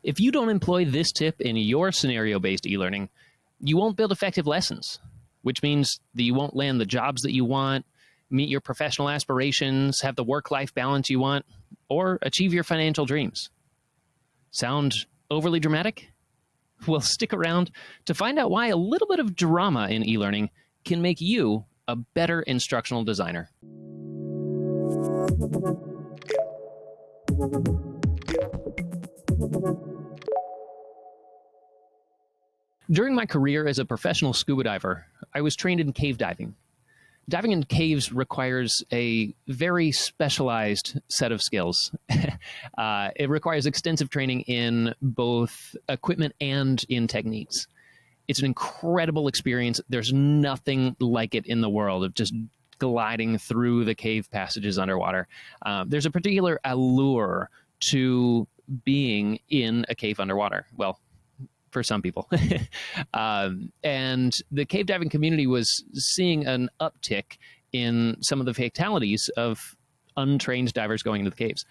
If you don't employ this tip in your scenario-based e-learning, you won't build effective lessons, which means that you won't land the jobs that you want, meet your professional aspirations, have the work-life balance you want, or achieve your financial dreams. Sound overly dramatic? Well, stick around to find out why a little bit of drama in e-learning can make you a better instructional designer. During my career as a professional scuba diver, I was trained in cave diving. Diving in caves requires a very specialized set of skills. It requires extensive training in both equipment and in techniques. It's an incredible experience. There's nothing like it in the world of just gliding through the cave passages underwater. There's a particular allure to being in a cave underwater. Well, for some people. And the cave diving community was seeing an uptick in some of the fatalities of untrained divers going into the caves.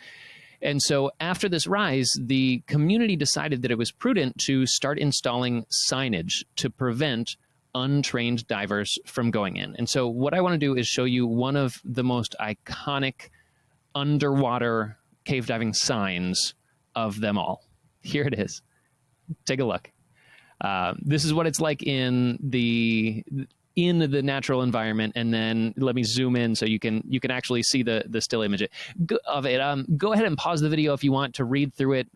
And so after this rise, the community decided that it was prudent to start installing signage to prevent untrained divers from going in. And so what I want to do is show you one of the most iconic underwater cave diving signs of them all. Here it is. Take a look. This is what it's like in the natural environment, and then let me zoom in so you can actually see the still image of it. Go ahead and pause the video if you want to read through it.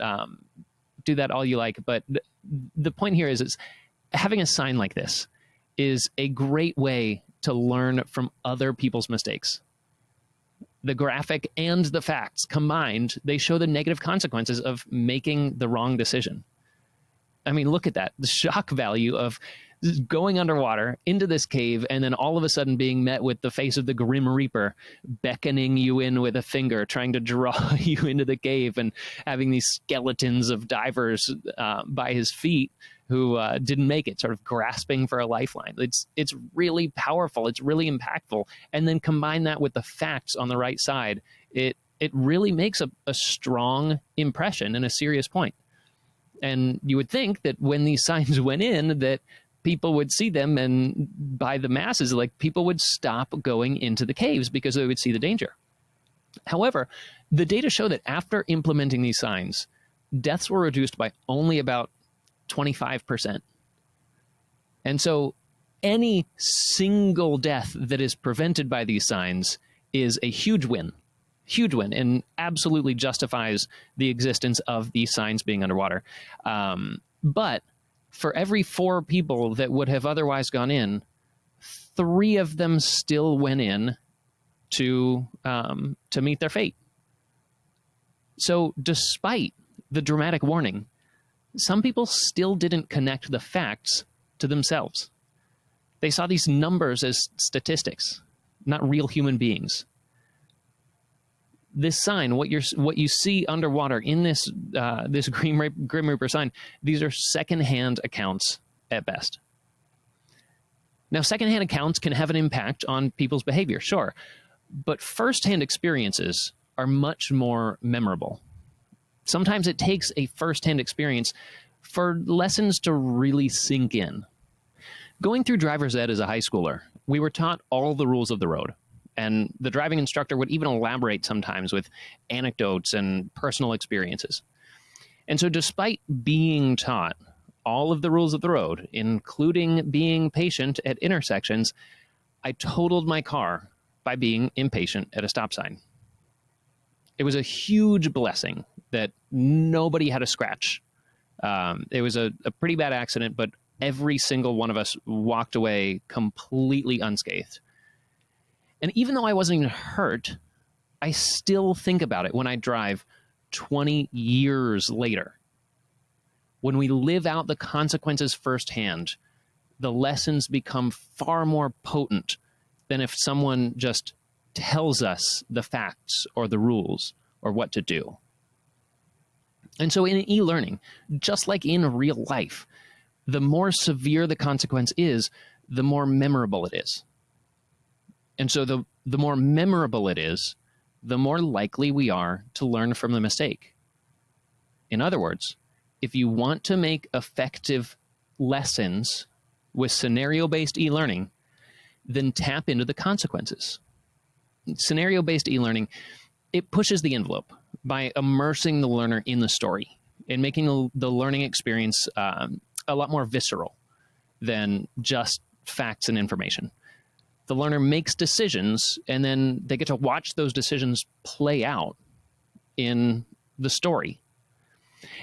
Do that all you like, but the point here is having a sign like this is a great way to learn from other people's mistakes. The graphic and the facts combined, they show the negative consequences of making the wrong decision. I mean, look at that. The shock value of going underwater into this cave and then all of a sudden being met with the face of the Grim Reaper beckoning you in with a finger, trying to draw you into the cave, and having these skeletons of divers by his feet who didn't make it, sort of grasping for a lifeline. It's really powerful. It's really impactful. And then combine that with the facts on the right side. It really makes a strong impression and a serious point. And you would think that when these signs went in, that people would see them, and by the masses, like, people would stop going into the caves because they would see the danger. However, the data show that after implementing these signs, deaths were reduced by only about 25%. And so any single death that is prevented by these signs is a huge win. Huge win, and absolutely justifies the existence of these signs being underwater. But for every 4 people that would have otherwise gone in, 3 of them still went in to meet their fate. So despite the dramatic warning, some people still didn't connect the facts to themselves. They saw these numbers as statistics, not real human beings. This sign, what you see underwater in this Grim Reaper sign, these are secondhand accounts at best. Now, secondhand accounts can have an impact on people's behavior, sure, but firsthand experiences are much more memorable. Sometimes it takes a firsthand experience for lessons to really sink in. Going through driver's ed as a high schooler, we were taught all the rules of the road. And the driving instructor would even elaborate sometimes with anecdotes and personal experiences. And so despite being taught all of the rules of the road, including being patient at intersections, I totaled my car by being impatient at a stop sign. It was a huge blessing that nobody had a scratch. It was a pretty bad accident, but every single one of us walked away completely unscathed. And even though I wasn't even hurt, I still think about it when I drive 20 years later. When we live out the consequences firsthand, the lessons become far more potent than if someone just tells us the facts or the rules or what to do. And so in e-learning, just like in real life, the more severe the consequence is, the more memorable it is. And so the more memorable it is, the more likely we are to learn from the mistake. In other words, if you want to make effective lessons with scenario-based e-learning, then tap into the consequences. Scenario-based e-learning, it pushes the envelope by immersing the learner in the story and making the learning experience a lot more visceral than just facts and information. The learner makes decisions, and then they get to watch those decisions play out in the story.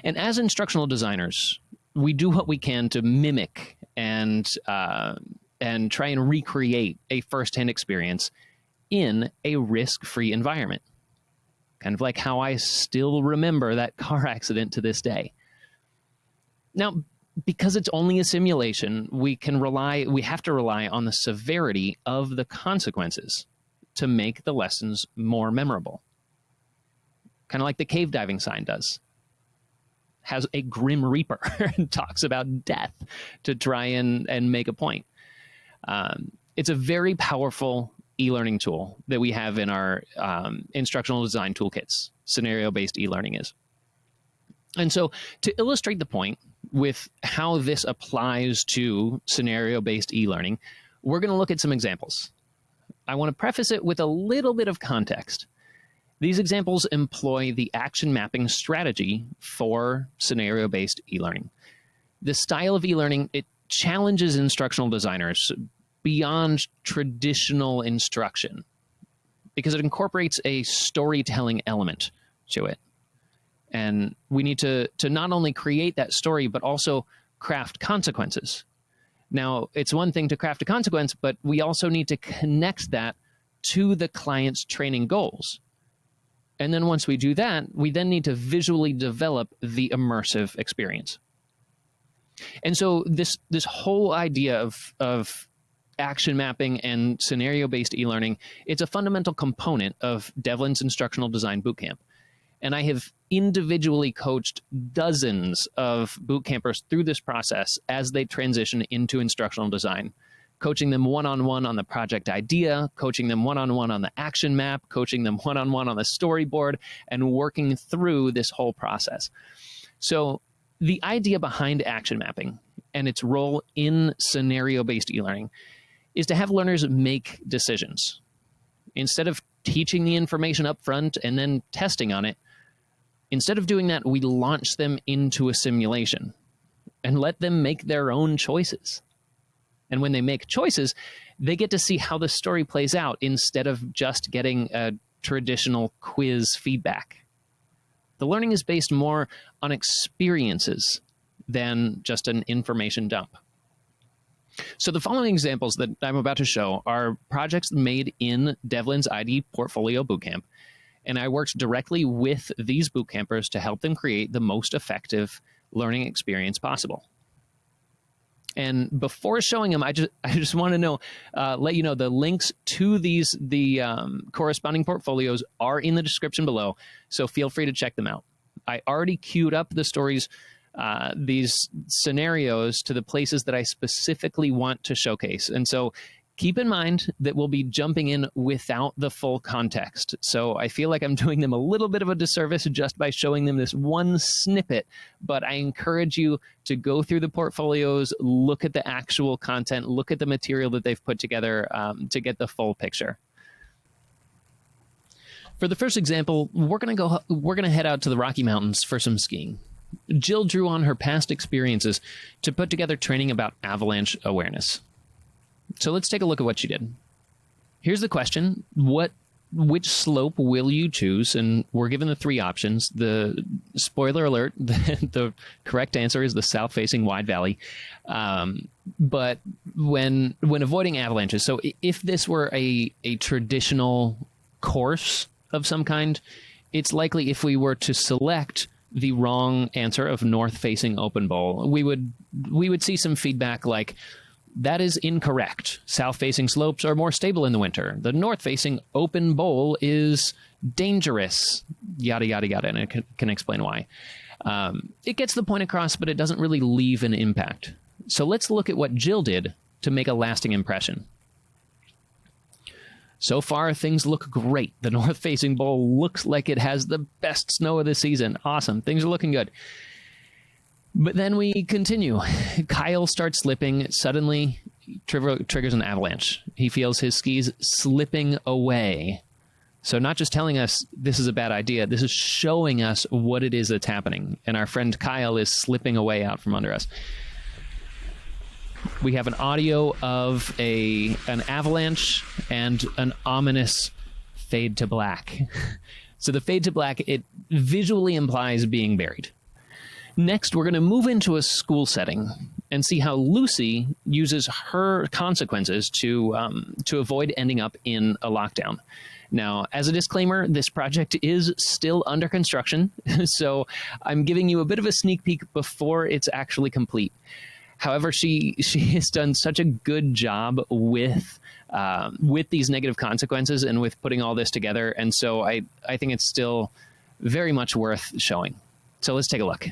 And as instructional designers, we do what we can to mimic and try and recreate a firsthand experience in a risk-free environment. Kind of like how I still remember that car accident to this day. Now, because it's only a simulation, we have to rely on the severity of the consequences to make the lessons more memorable. Kind of like the cave diving sign does. Has a grim reaper and talks about death to try and make a point. It's a very powerful e-learning tool that we have in our instructional design toolkits. Scenario-based e-learning is. And so to illustrate the point with how this applies to scenario-based e-learning, we're going to look at some examples. I want to preface it with a little bit of context. These examples employ the action mapping strategy for scenario-based e-learning. The style of e-learning, it challenges instructional designers beyond traditional instruction because it incorporates a storytelling element to it. And we need to not only create that story, but also craft consequences. Now, it's one thing to craft a consequence, but we also need to connect that to the client's training goals. And then once we do that, we then need to visually develop the immersive experience. And so this whole idea of action mapping and scenario-based e-learning, it's a fundamental component of Devlin's Instructional Design Bootcamp. And I have individually coached dozens of boot campers through this process as they transition into instructional design, coaching them one-on-one on the project idea, coaching them one-on-one on the action map, coaching them one-on-one on the storyboard, and working through this whole process. So the idea behind action mapping and its role in scenario-based e-learning is to have learners make decisions. Instead of teaching the information up front and then testing on it, instead of doing that, we launch them into a simulation and let them make their own choices. And when they make choices, they get to see how the story plays out instead of just getting a traditional quiz feedback. The learning is based more on experiences than just an information dump. So the following examples that I'm about to show are projects made in Devlin's ID Portfolio Bootcamp, and I worked directly with these bootcampers to help them create the most effective learning experience possible. And before showing them, I just want to know, let you know the links to the corresponding portfolios are in the description below, so feel free to check them out. I already queued up the stories, these scenarios to the places that I specifically want to showcase. And so keep in mind that we'll be jumping in without the full context. So I feel like I'm doing them a little bit of a disservice just by showing them this one snippet, but I encourage you to go through the portfolios, look at the actual content, look at the material that they've put together to get the full picture. For the first example, we're gonna head out to the Rocky Mountains for some skiing. Jill drew on her past experiences to put together training about avalanche awareness. So let's take a look at what she did. Here's the question. Which slope will you choose? And we're given the three options. The spoiler alert, the correct answer is the south-facing wide valley. But when avoiding avalanches, so if this were a traditional course of some kind, it's likely if we were to select the wrong answer of north-facing open bowl, we would see some feedback like, that is incorrect. South-facing slopes are more stable in the winter. The north-facing open bowl is dangerous, yada, yada, yada, and it can explain why. It gets the point across, but it doesn't really leave an impact. So let's look at what Jill did to make a lasting impression. So far, things look great. The north-facing bowl looks like it has the best snow of the season. Awesome. Things are looking good. But then we continue. Kyle starts slipping. Suddenly, triggers an avalanche. He feels his skis slipping away. So not just telling us this is a bad idea, this is showing us what it is that's happening. And our friend Kyle is slipping away out from under us. We have an audio of an avalanche and an ominous fade to black. So the fade to black, it visually implies being buried. Next, we're going to move into a school setting and see how Lucy uses her consequences to avoid ending up in a lockdown. Now, as a disclaimer, this project is still under construction, so I'm giving you a bit of a sneak peek before it's actually complete. However, she has done such a good job with these negative consequences and with putting all this together, and so I think it's still very much worth showing. So let's take a look.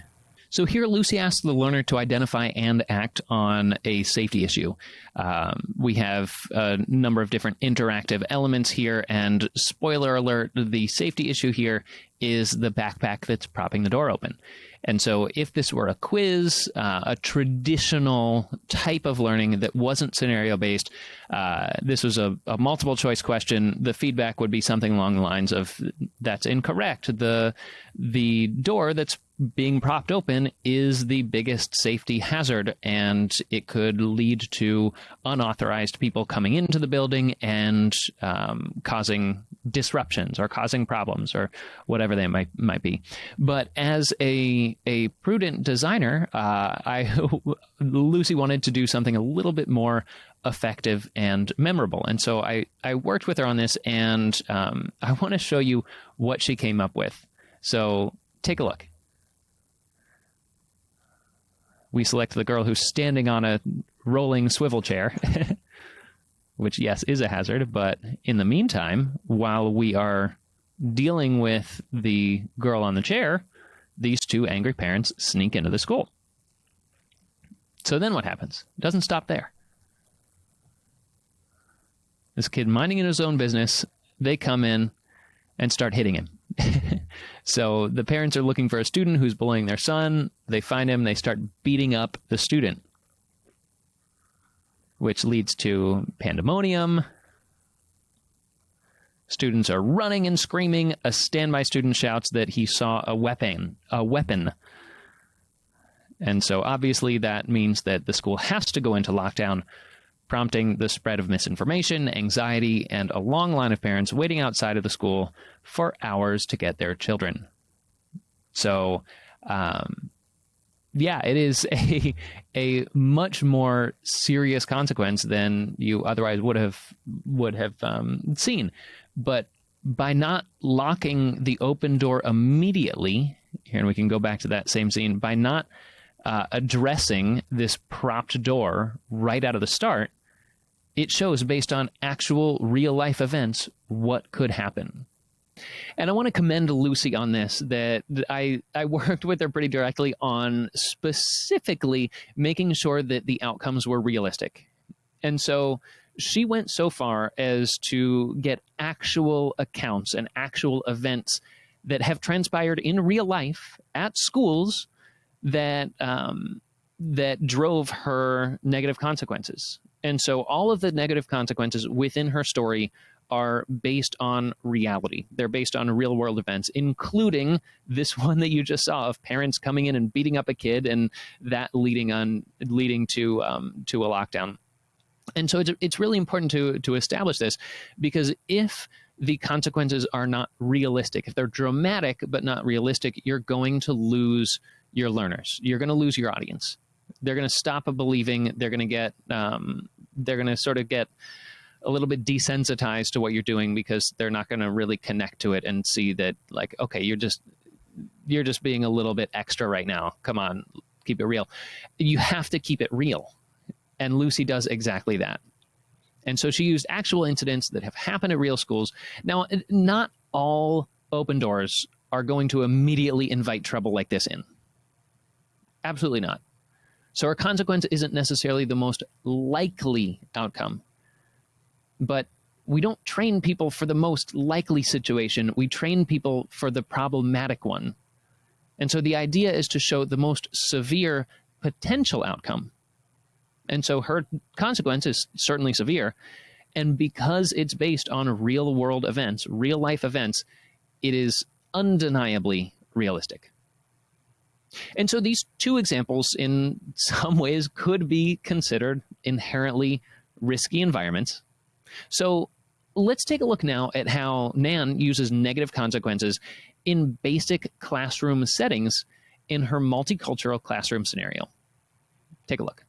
So here, Lucy asks the learner to identify and act on a safety issue. We have a number of different interactive elements here, and spoiler alert, the safety issue here is the backpack that's propping the door open. And so if this were a quiz, a traditional type of learning that wasn't scenario-based, this was a multiple choice question, the feedback would be something along the lines of, that's incorrect. The door that's being propped open is the biggest safety hazard, and it could lead to unauthorized people coming into the building and causing disruptions or causing problems or whatever they might be. But as a prudent designer, Lucy wanted to do something a little bit more effective and memorable. And so I worked with her on this, and I want to show you what she came up with. So take a look. We select the girl who's standing on a rolling swivel chair, which, yes, is a hazard. But in the meantime, while we are dealing with the girl on the chair, these two angry parents sneak into the school. So then what happens? It doesn't stop there. This kid minding his own business, they come in and start hitting him. So the parents are looking for a student who's bullying their son. They find him. They start beating up the student, which leads to pandemonium. Students are running and screaming. A standby student shouts that he saw a weapon. And so obviously that means that the school has to go into lockdown, prompting the spread of misinformation, anxiety, and a long line of parents waiting outside of the school for hours to get their children. So, it is a much more serious consequence than you otherwise would have seen. But by not locking the open door immediately, here, and we can go back to that same scene, by not addressing this propped door right out of the start, it shows, based on actual real-life events, what could happen. And I want to commend Lucy on this, that I worked with her pretty directly on specifically making sure that the outcomes were realistic. And so she went so far as to get actual accounts and actual events that have transpired in real life at schools that drove her negative consequences. And so all of the negative consequences within her story are based on reality. They're based on real world events, including this one that you just saw of parents coming in and beating up a kid, and that leading to a lockdown. And so it's really important to establish this, because if the consequences are not realistic, if they're dramatic but not realistic, you're going to lose your learners. You're going to lose your audience. They're going to stop believing. They're going to sort of get a little bit desensitized to what you're doing, because they're not going to really connect to it and see that, like, okay, you're just being a little bit extra right now. Come on, keep it real. You have to keep it real. And Lucy does exactly that. And so she used actual incidents that have happened at real schools. Now, not all open doors are going to immediately invite trouble like this in. Absolutely not. So our consequence isn't necessarily the most likely outcome. But we don't train people for the most likely situation. We train people for the problematic one. And so the idea is to show the most severe potential outcome. And so her consequence is certainly severe. And because it's based on real world events, real life events, it is undeniably realistic. And so these two examples in some ways could be considered inherently risky environments. So let's take a look now at how Nan uses negative consequences in basic classroom settings in her multicultural classroom scenario. Take a look.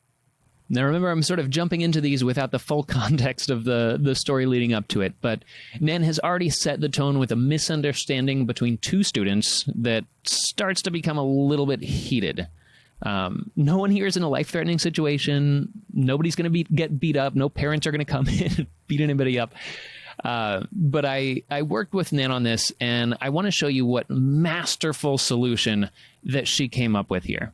Now remember, I'm sort of jumping into these without the full context of the story leading up to it, but Nan has already set the tone with a misunderstanding between two students that starts to become a little bit heated. No one here is in a life-threatening situation. Nobody's going to get beat up. No parents are going to come in and beat anybody up. But I worked with Nan on this, and I want to show you what masterful solution that she came up with here.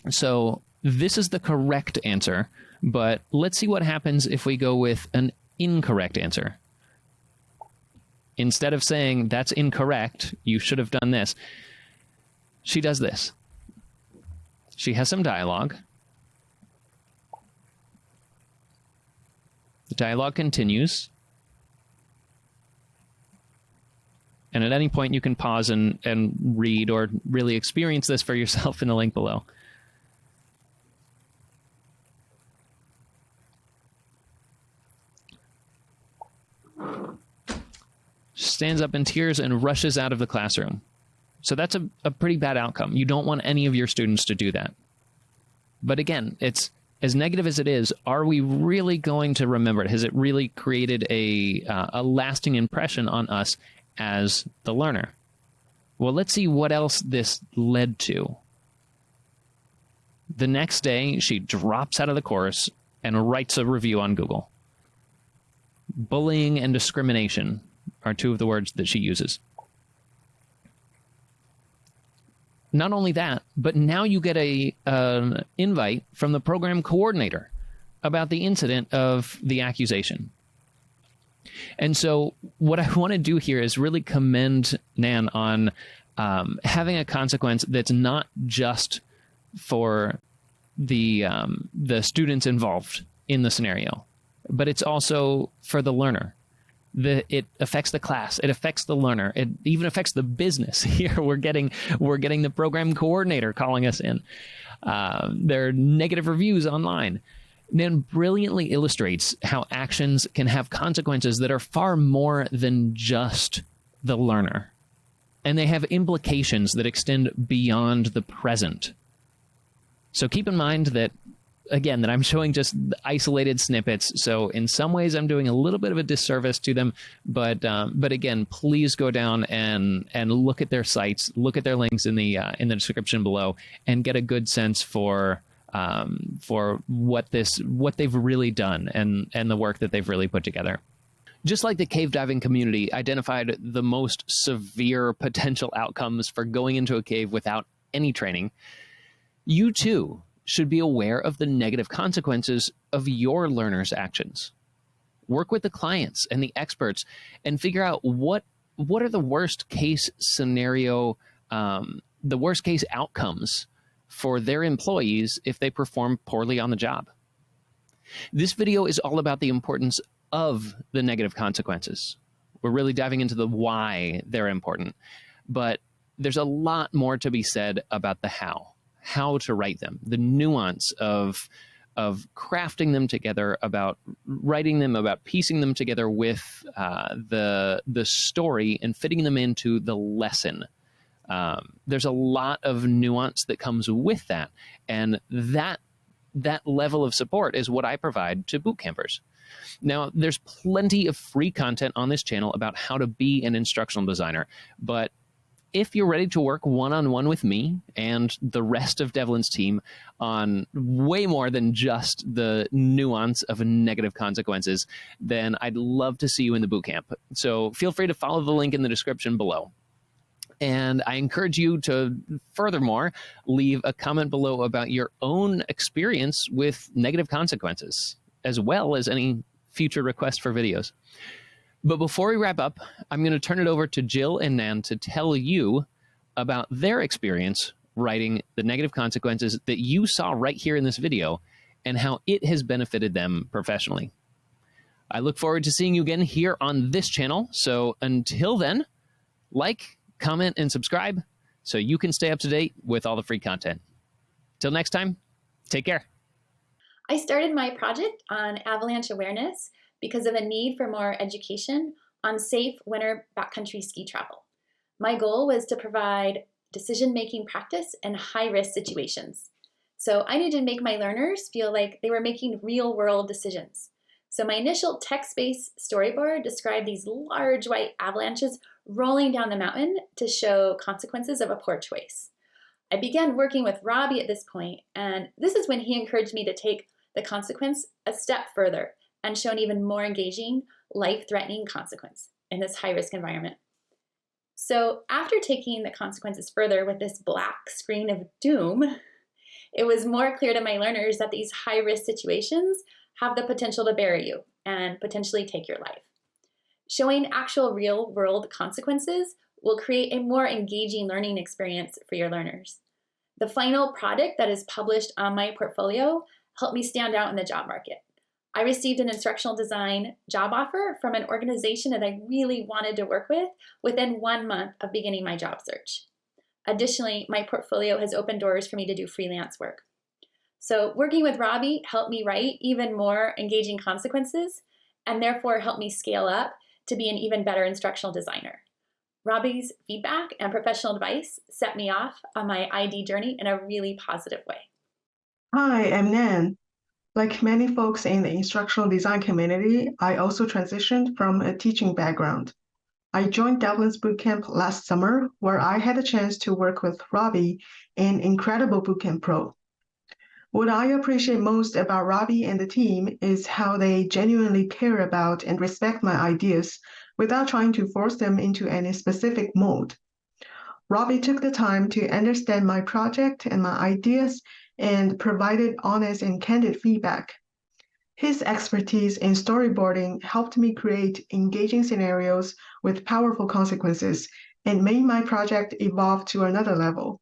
So this is the correct answer, but let's see what happens if we go with an incorrect answer. Instead of saying, that's incorrect, you should have done this, she does this. She has some dialogue. The dialogue continues. And at any point, you can pause and read or really experience this for yourself in the link below. Stands up in tears and rushes out of the classroom. So that's a pretty bad outcome. You don't want any of your students to do that. But again, it's as negative as it is, are we really going to remember it? Has it really created a lasting impression on us as the learner? Well, let's see what else this led to. The next day, she drops out of the course and writes a review on Google. Bullying and discrimination are two of the words that she uses. Not only that, but now you get an invite from the program coordinator about the incident of the accusation. And so what I want to do here is really commend Nan on having a consequence that's not just for the students involved in the scenario, but it's also for the learner. It affects the class. It affects the learner. It even affects the business. Here we're getting the program coordinator calling us in. There are negative reviews online. Nan brilliantly illustrates how actions can have consequences that are far more than just the learner. And they have implications that extend beyond the present. So keep in mind that, again, that I'm showing just isolated snippets. So in some ways, I'm doing a little bit of a disservice to them. But again, please go down and look at their sites, look at their links in the description below, and get a good sense for what they've really done and the work that they've really put together. Just like the cave diving community identified the most severe potential outcomes for going into a cave without any training, you too should be aware of the negative consequences of your learners' actions. Work with the clients and the experts and figure out what are the worst case scenario, the worst case outcomes for their employees if they perform poorly on the job. This video is all about the importance of the negative consequences. We're really diving into the why they're important, but there's a lot more to be said about the how to write them, the nuance of crafting them together, about writing them, about piecing them together with the story and fitting them into the lesson. There's a lot of nuance that comes with that, and that level of support is what I provide to boot campers. Now, there's plenty of free content on this channel about how to be an instructional designer, but if you're ready to work one-on-one with me and the rest of Devlin's team on way more than just the nuance of negative consequences, then I'd love to see you in the bootcamp. So feel free to follow the link in the description below. And I encourage you to, furthermore, leave a comment below about your own experience with negative consequences, as well as any future requests for videos. But before we wrap up, I'm going to turn it over to Jill and Nan to tell you about their experience writing the negative consequences that you saw right here in this video and how it has benefited them professionally. I look forward to seeing you again here on this channel. So until then, like, comment, and subscribe so you can stay up to date with all the free content. Till next time, take care. I started my project on avalanche awareness because of a need for more education on safe winter backcountry ski travel. My goal was to provide decision-making practice in high-risk situations. So I needed to make my learners feel like they were making real-world decisions. So my initial text-based storyboard described these large white avalanches rolling down the mountain to show consequences of a poor choice. I began working with Robbie at this point, and this is when he encouraged me to take the consequence a step further and show an even more engaging, life-threatening consequence in this high-risk environment. So after taking the consequences further with this black screen of doom, it was more clear to my learners that these high-risk situations have the potential to bury you and potentially take your life. Showing actual real-world consequences will create a more engaging learning experience for your learners. The final product that is published on my portfolio helped me stand out in the job market. I received an instructional design job offer from an organization that I really wanted to work with within 1 month of beginning my job search. Additionally, my portfolio has opened doors for me to do freelance work. So working with Robbie helped me write even more engaging consequences and therefore helped me scale up to be an even better instructional designer. Robbie's feedback and professional advice set me off on my ID journey in a really positive way. Hi, I'm Nan. Like many folks in the instructional design community, I also transitioned from a teaching background. I joined Devlin's Bootcamp last summer, where I had a chance to work with Robbie, an incredible Bootcamp pro. What I appreciate most about Robbie and the team is how they genuinely care about and respect my ideas without trying to force them into any specific mold. Robbie took the time to understand my project and my ideas and provided honest and candid feedback. His expertise in storyboarding helped me create engaging scenarios with powerful consequences and made my project evolve to another level.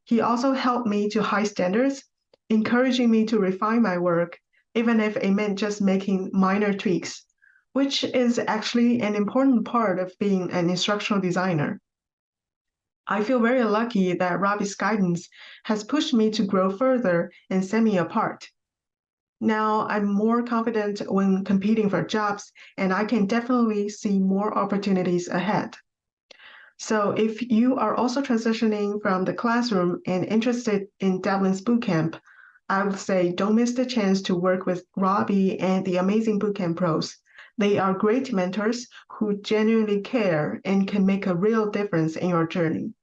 He also held me to high standards, encouraging me to refine my work, even if it meant just making minor tweaks, which is actually an important part of being an instructional designer. I feel very lucky that Robbie's guidance has pushed me to grow further and set me apart. Now I'm more confident when competing for jobs, and I can definitely see more opportunities ahead. So if you are also transitioning from the classroom and interested in Devlin's Bootcamp, I would say don't miss the chance to work with Robbie and the amazing Bootcamp pros. They are great mentors who genuinely care and can make a real difference in your journey.